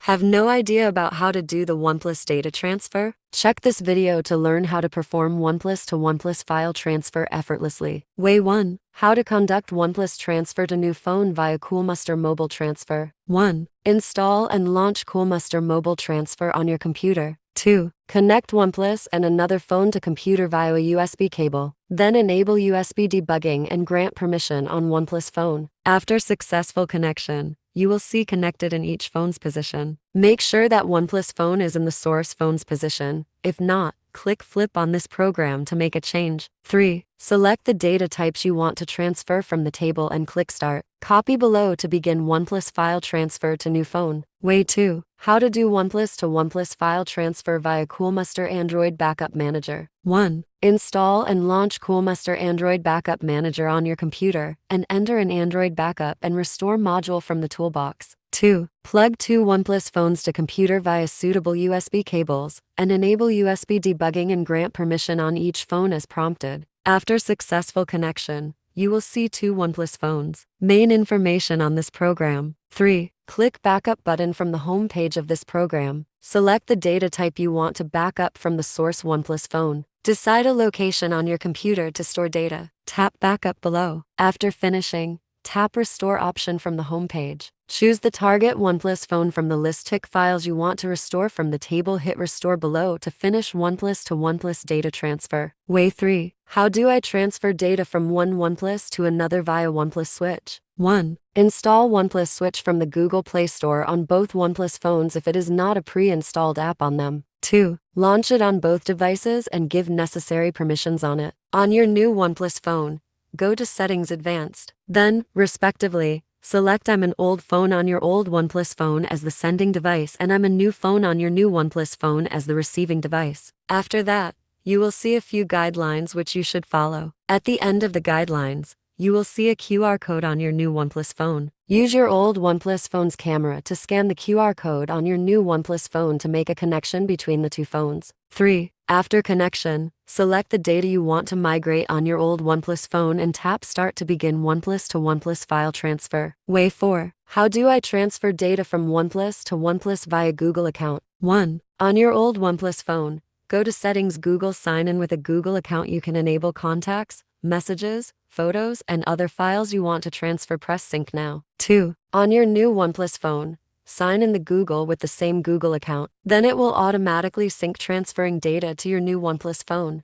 Have no idea about how to do the OnePlus data transfer? Check this video to learn how to perform OnePlus to OnePlus file transfer effortlessly. Way 1. How to conduct OnePlus transfer to new phone via Coolmuster mobile transfer. 1. Install and launch Coolmuster mobile transfer on your computer. 2. Connect OnePlus and another phone to computer via a USB cable. Then enable USB debugging and grant permission on OnePlus phone. After successful connection, you will see connected in each phone's position. Make sure that OnePlus phone is in the source phone's position. If not, click flip on this program to make a change. 3. Select the data types you want to transfer from the table and click start. Copy below to begin OnePlus file transfer to new phone. Way 2. How to do OnePlus to OnePlus file transfer via Coolmuster Android Backup Manager. 1. Install and launch Coolmuster Android Backup Manager on your computer, and enter an Android backup and restore module from the toolbox. 2. Plug two OnePlus phones to computer via suitable USB cables, and enable USB debugging and grant permission on each phone as prompted. After successful connection, you will see two OnePlus phones. Main information on this program. 3. Click Backup button from the home page of this program. Select the data type you want to back up from the source OnePlus phone. Decide a location on your computer to store data. Tap Backup below. After finishing, tap Restore option from the home page. Choose the target OnePlus phone from the list. Tick files you want to restore from the table. Hit Restore below to finish OnePlus to OnePlus data transfer. Way 3. How do I transfer data from one OnePlus to another via OnePlus Switch? 1. Install OnePlus Switch from the Google Play Store on both OnePlus phones if it is not a pre-installed app on them. 2. Launch it on both devices and give necessary permissions on it. On your new OnePlus phone, go to Settings Advanced. Then, respectively, select I'm an old phone on your old OnePlus phone as the sending device and I'm a new phone on your new OnePlus phone as the receiving device. After that, you will see a few guidelines which you should follow. At the end of the guidelines, you will see a QR code on your new OnePlus phone. Use your old OnePlus phone's camera to scan the QR code on your new OnePlus phone to make a connection between the two phones. 3. After connection, select the data you want to migrate on your old OnePlus phone and tap Start to begin OnePlus to OnePlus file transfer. Way 4. How do I transfer data from OnePlus to OnePlus via Google account? 1. On your old OnePlus phone, go to Settings. Google Sign in with a Google account. You can enable contacts, messages, photos, and other files you want to transfer. Press Sync now. 2. On your new OnePlus phone, sign in the Google with the same Google account. Then it will automatically sync transferring data to your new OnePlus phone.